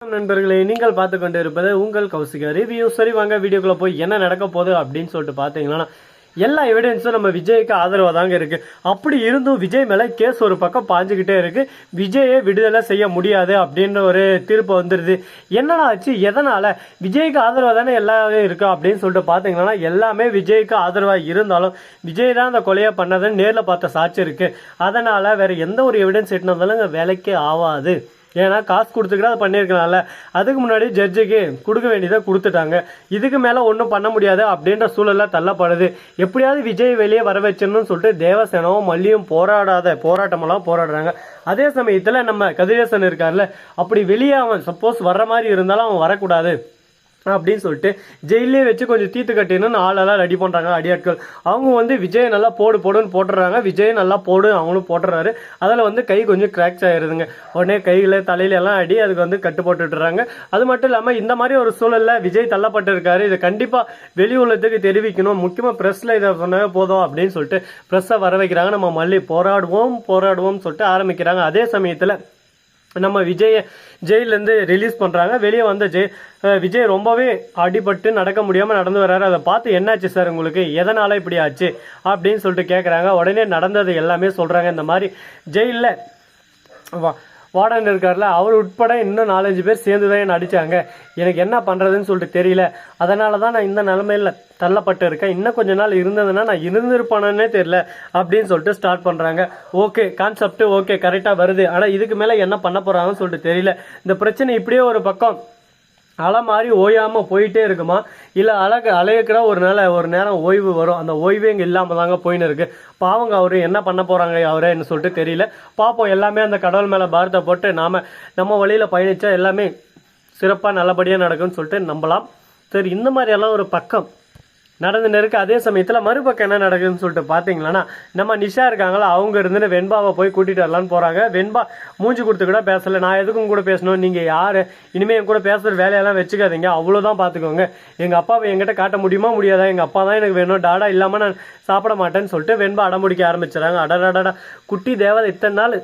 நண்பர்களே, நீங்கள் பார்த்து கொண்டு இருப்பது உங்கள் கௌசிகா ரிவ்யூ. சரி வாங்க வீடியோக்குள்ள போய் என்ன நடக்க போகுது அப்படின்னு சொல்லிட்டு பார்த்தீங்கன்னா, எல்லா எவிடன்ஸும் நம்ம விஜய்க்கு ஆதரவாக தாங்க இருக்கு. அப்படி இருந்தும் விஜய் மேலே கேஸ் ஒரு பக்கம் பாஞ்சுக்கிட்டே இருக்கு. விஜயை விடுதலை செய்ய முடியாது அப்படின்ற ஒரு தீர்ப்பு வந்துடுது. என்னடா ஆச்சு, எதனால விஜய்க்கு ஆதரவாக தானே எல்லாமே இருக்கு அப்படின்னு சொல்லிட்டு பார்த்தீங்கன்னா, எல்லாமே விஜய்க்கு ஆதரவாக இருந்தாலும் விஜய் தான் அந்த கொலையை பண்ணதுன்னு நேரில் பார்த்த சாட்சி இருக்கு. அதனால வேற எந்த ஒரு எவிடன்ஸ் எட்டுனா இருந்தாலும் வேலைக்கே ஆகாது. ஏன்னா காசு கொடுத்துக்கிட்டு அதை பண்ணியிருக்கனால அதுக்கு முன்னாடி ஜட்ஜுக்கு கொடுக்க வேண்டியதை கொடுத்துட்டாங்க. இதுக்கு மேலே ஒன்றும் பண்ண முடியாது அப்படின்ற சூழலில் தள்ளப்படுது. எப்படியாவது விஜய் வெளியே வர வச்சிடணும்னு சொல்லிட்டு தேவசேனாவும் மல்லியும் போராட்டமெல்லாம் போராடுறாங்க. அதே சமயத்தில் நம்ம கதிரேசன் இருக்கார்ல, அப்படி வெளியே அவன் சப்போஸ் வர்ற மாதிரி இருந்தாலும் அவன் வரக்கூடாது அப்படின்னு சொல்லிட்டு ஜெயிலே வச்சு கொஞ்சம் தீத்து கட்டினு ஆளெல்லாம் ரெடி பண்ணுறாங்க அடியாட்கள். அவங்க விஜய் நல்லா போடுன்னு போட்டுறாங்க. விஜய் நல்லா போடு அவங்களும் போட்டுறாரு. அதில் கை கொஞ்சம் கிராக்ஸ் ஆகிடுதுங்க. உடனே கையில் தலையில எல்லாம் அடி அதுக்கு கட்டு போட்டுடுறாங்க. அது மட்டும் இல்லாமல் இந்த மாதிரி ஒரு சூழலில் விஜய் தள்ளப்பட்டு இருக்காரு. இதை கண்டிப்பாக வெளி உலகத்துக்கு தெரிவிக்கணும், முக்கியமாக ப்ரெஸ்ஸில் இதை சொன்னாவே போதும் அப்படின்னு சொல்லிட்டு ப்ரெஸ்ஸை வர வைக்கிறாங்க. நம்ம மல்லி போராடுவோம் சொல்லிட்டு ஆரம்பிக்கிறாங்க. அதே சமயத்தில் நம்ம விஜயை ஜெயிலேருந்து ரிலீஸ் பண்ணுறாங்க. வெளியே வந்த விஜய் ரொம்பவே அடிபட்டு நடக்க முடியாமல் நடந்து வர்றாரு. அதை பார்த்து என்னாச்சு சார் உங்களுக்கு, எதனால் இப்படி ஆச்சு அப்படின்னு சொல்லிட்டு கேட்குறாங்க. உடனே நடந்தது எல்லாமே சொல்கிறாங்க. இந்த மாதிரி ஜெயிலில் வார்டன் இருக்கார்ல, அவர் உட்பட இன்னும் 4-5 பேர் சேர்ந்து தான் என்ன அடித்தாங்க. எனக்கு என்ன பண்ணுறதுன்னு சொல்லிட்டு தெரியல. அதனால தான் நான் இந்த நிலைமையில் தள்ளப்பட்டு இருக்கேன். இன்னும் கொஞ்ச நாள் இருந்ததுன்னா நான் இருந்திருப்பானே தெரியல அப்படின்னு சொல்லிட்டு ஸ்டார்ட் பண்ணுறாங்க. ஓகே, கான்செப்ட் ஓகே, கரெக்டாக வருது. ஆனால் இதுக்கு மேலே என்ன பண்ண போகிறாங்கன்னு சொல்லிட்டு தெரியல. இந்த பிரச்சனை இப்படியே ஒரு பக்கம் அலை மாதிரி ஓயாமல் போயிட்டே இருக்குமா, இல்லை அலையக்கிற ஒரு நேரம் ஓய்வு வரும். அந்த ஓய்வே இங்கே இல்லாமல் தாங்க போயின்னு இருக்கு. பாவங்க அவர் என்ன பண்ண போகிறாங்க அவரேன்னு சொல்லிட்டு தெரியல. பார்ப்போம். எல்லாமே அந்த கடவுள் மேலே பாரத்தை போட்டு நம்ம வழியில் பயணித்தா எல்லாமே சிறப்பாக நல்லபடியாக நடக்கும்னு சொல்லிட்டு நம்பலாம். சரி, இந்த மாதிரி எல்லாம் ஒரு பக்கம் நடந்துன்னு இருக்கு. அதே சமயத்தில் மறுபக்கம் என்ன நடக்குதுன்னு சொல்லிட்டு பார்த்தீங்களன்னா, நம்ம நிஷா இருக்காங்களா, அவங்க இருந்துன்னு வெண்பாவை போய் கூட்டிகிட்டு வரலான்னு போகிறாங்க. வெண்பா மூஞ்சி கொடுத்து கூட பேசலை. நான் எதுக்கும் கூட பேசணும், நீங்கள் யார், இனிமேல் என் கூட பேசுகிற வேலையெல்லாம் வச்சுக்காதீங்க, அவ்வளோதான் பார்த்துக்கோங்க. எங்கள் அப்பாவை என்கிட்ட காட்ட முடியுமா முடியாதா, எங்கள் அப்பா தான் எனக்கு வேணும், டாடா இல்லாமல் நான் சாப்பிட மாட்டேன்னு சொல்லிட்டு வெண்பா அடம்பிடிக்க ஆரம்பிச்சுறாங்க. அடடா, குட்டி தேவதை இத்தனை நாள்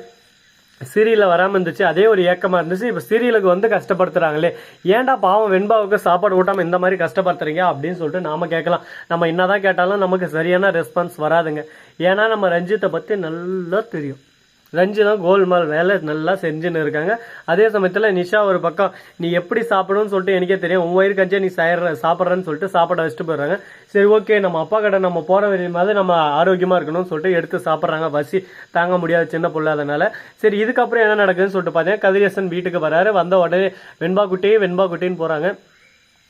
சீரியலில் வராமல் இருந்துச்சு, அதே ஒரு ஏக்கமாக இருந்துச்சு. இப்போ சீரியலுக்கு கஷ்டப்படுத்துகிறாங்களே, ஏன்டா பாவம் வெண்பாவுக்கு சாப்பாடு ஊட்டாமல் இந்த மாதிரி கஷ்டப்படுத்துறீங்க அப்படின்னு சொல்லிட்டு நாம் கேட்கலாம். நம்ம என்னதான் கேட்டாலும் நமக்கு சரியான ரெஸ்பான்ஸ் வராதுங்க. ஏன்னா நம்ம ரஞ்சித்தை பற்றி நல்லா தெரியும். ரஞ்சிதான் கோல்மால் வேலை நல்லா செஞ்சுன்னு இருக்காங்க. அதே சமயத்தில் நிஷா ஒரு பக்கம் நீ எப்படி சாப்பிடணும்னு சொல்லிட்டு எனக்கே தெரியும், உன் வயிறு கஞ்சியை நீ சாப்பிட்றன்னு சொல்லிட்டு சாப்பாடை வச்சுட்டு போயிடுறாங்க. சரி ஓகே, நம்ம அப்பா கடை நம்ம போகிற வரையும் மாதிரி நம்ம ஆரோக்கியமாக இருக்கணும்னு சொல்லிட்டு எடுத்து சாப்பிட்றாங்க. பசி தாங்க முடியாது சின்ன பிள்ளை. அதனால சரி, இதுக்கப்புறம் என்ன நடக்குதுன்னு சொல்லிட்டு பார்த்தீங்கன்னா, கதிரேசன் வீட்டுக்கு வராரு. வந்த உடனே வெண்பா குட்டின்னு போகிறாங்க.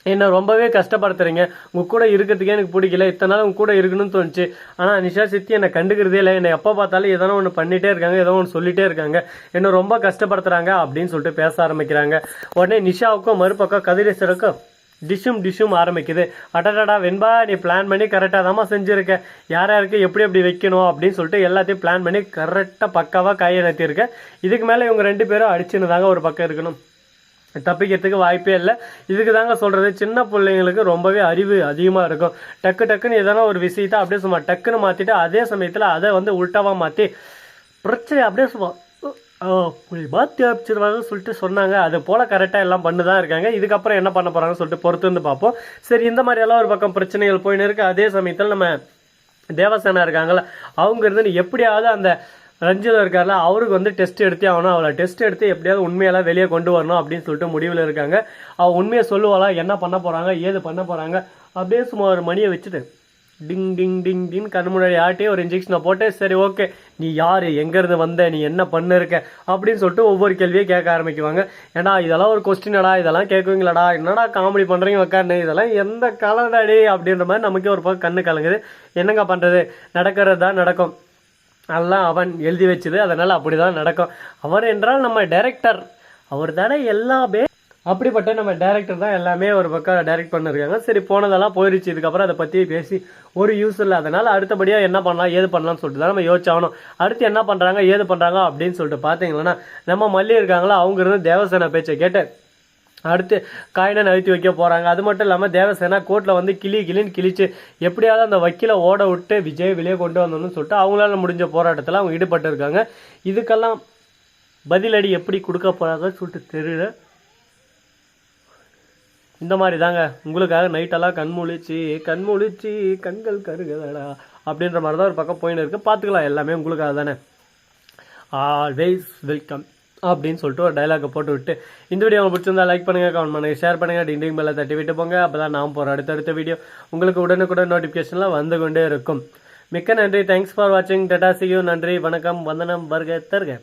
என்ன ரொம்பவே கஷ்டப்படுத்துறீங்க, உங்க கூட இருக்கிறதுக்கே எனக்கு பிடிக்கல, இத்தனை நாள் உங்க கூட இருக்கணும்னு தோணுச்சு. ஆனால் நிஷா சித்தி என்னை கண்டுக்கிறதே இல்லை, என்னை எப்போ பார்த்தாலும் எதனா ஒன்று பண்ணிகிட்டே இருக்காங்க, ஏதோ ஒன்று சொல்லிகிட்டே இருக்காங்க, என்ன ரொம்ப கஷ்டப்படுத்துறாங்க அப்படின்னு சொல்லிட்டு பேச ஆரம்பிக்கிறாங்க. உடனே நிஷாவுக்கும் மறுபக்கம் கதிரேசருக்கும் டிஷ்ஷும் ஆரம்பிக்குது. அடடா வெண்பா, நீ பிளான் பண்ணி கரெக்டாக தாம்மா செஞ்சுருக்க, யாருக்கு எப்படி வைக்கணும் அப்படின்னு சொல்லிட்டு எல்லாத்தையும் பிளான் பண்ணி கரெக்டாக பக்காவாக கையை நடத்தியிருக்க. இதுக்கு மேலே இவங்க 2 பேரும் அடிச்சுன்னு தாங்க ஒரு பக்கம் இருக்கணும், தப்பிக்கிறதுக்கு வாய்ப்பே இல்லை. இதுக்கு தாங்க சொல்கிறது, சின்ன பிள்ளைங்களுக்கு ரொம்பவே அறிவு அதிகமாக இருக்கும். டக்குன்னு எதனா ஒரு விஷயத்தை அப்படியே சும்மா டக்குன்னு மாற்றிட்டு அதே சமயத்தில் அதை உல்ட்டாவாக மாற்றி பிரச்சனை அப்படியே சும்மா மாற்றி அமைச்சிருவாங்க சொல்லிட்டு சொன்னாங்க. அது போல் கரெக்டாக எல்லாம் பண்ணு தான் இருக்காங்க. இதுக்கப்புறம் என்ன பண்ண போகிறாங்கன்னு சொல்லிட்டு பொறுத்து வந்து பார்ப்போம். சரி, இந்த மாதிரி எல்லாம் ஒரு பக்கம் பிரச்சனைகள் போயின்னு இருக்குது. அதே சமயத்தில் நம்ம தேவசேனா இருக்காங்களா, அவங்க இருந்து எப்படியாவது அந்த ரஞ்சிதா இருக்கார்ல, அவருக்கு டெஸ்ட் எடுத்தே ஆகணும், அவளை டெஸ்ட் எடுத்து எப்படியாவது உண்மையெல்லாம் வெளியே கொண்டு வரணும் அப்படின்னு சொல்லிட்டு முடிவில் இருக்காங்க. அவள் உண்மையை சொல்லுவாளா, என்ன பண்ண போகிறாங்க, ஏது பண்ண போகிறாங்க, அப்படியே சும்மா ஒரு மணியை வச்சுட்டு டிங் கண்ணு முன்னாடி ஆட்டே ஒரு இன்ஜெக்ஷனை போட்டு சரி ஓகே, நீ யார், எங்கேருந்து வந்த, நீ என்ன பண்ணிருக்க அப்படின்னு சொல்லிட்டு ஒவ்வொரு கேள்வியை கேட்க ஆரம்பிக்குவாங்க. ஏன்னா இதெல்லாம் ஒரு கொஸ்டினடா, இதெல்லாம் கேட்குவீங்களாடா, என்னடா காமெடி பண்ணுறீங்க உட்காந்து, இதெல்லாம் எந்த கலடாடி அப்படின்ற மாதிரி நமக்கே ஒரு பக்கம் கண்ணு கலங்குது. என்னங்க பண்ணுறது, நடக்கிறது தான் நடக்கும், அதெல்லாம் அவன் எழுதி வச்சுது, அதனால் அப்படி தான் நடக்கும். அவர் என்றால் நம்ம டைரக்டர், அவர் தானே எல்லாமே, அப்படிப்பட்ட நம்ம டைரக்டர் தான் எல்லாமே ஒரு பக்கம் டைரக்ட் பண்ணிருக்காங்க. சரி, போனதெல்லாம் போயிடுச்சு, இதுக்கப்புறம் அதை பற்றி பேசி ஒரு யூஸ் இல்லை. அதனால் அடுத்தபடியாக என்ன பண்ணலாம் ஏது பண்ணலாம்னு சொல்லிட்டு தான் நம்ம யோசிச்சாகணும். அடுத்து என்ன பண்ணுறாங்க ஏது பண்ணுறாங்க அப்படின்னு சொல்லிட்டு பார்த்தீங்கன்னா, நம்ம மல்லி இருக்காங்களா, அவங்க இருந்து தேவசேனா பேச்சை கேட்டு அடுத்து காயினை நகர்த்தி வைக்க போகிறாங்க. அது மட்டும் இல்லாமல் தேவசேனா கோர்ட்டில் கிளின்னு கிழிச்சு எப்படியாவது அந்த வக்கீலை ஓட விட்டு விஜய் வெளியே கொண்டு வந்தோம்னு சொல்லிட்டு அவங்களால முடிஞ்ச போராட்டத்தில் அவங்க ஈடுபட்டு இருக்காங்க. இதுக்கெல்லாம் பதிலடி எப்படி கொடுக்க போகிறாங்கன்னு சொல்லிட்டு தெரியல. இந்த மாதிரி தாங்க உங்களுக்காக நைட்டெல்லாம் கண்முழிச்சு கண்கள் கருகுதடா அப்படின்ற மாதிரி தான் ஒரு பக்கம் போயின்னு இருக்குது. பார்த்துக்கலாம், எல்லாமே உங்களுக்காக தானே. ஆல்வேஸ் வெல்கம் அப்படின்னு சொல்லிட்டு ஒரு டைலாகை போட்டு விட்டு இந்த வீடியோ உங்களுக்கு பிடிச்சிருந்தா லைக் பண்ணுங்கள், கமெண்ட் பண்ணுங்கள், ஷேர் பண்ணுங்கள், டிண்டிங் பெல்லை தட்டி விட்டு போங்க. அப்போ தான் நான் போகிற அடுத்தடுத்த வீடியோ உங்களுக்கு உடனுக்குடன் நோட்டிஃபிகேஷனில் வந்து கொண்டே இருக்கும். மிக்க நன்றி. தேங்க்ஸ் ஃபார் வாட்சிங். Tata, see you. நன்றி, வணக்கம், வந்தனம், வருக தருக.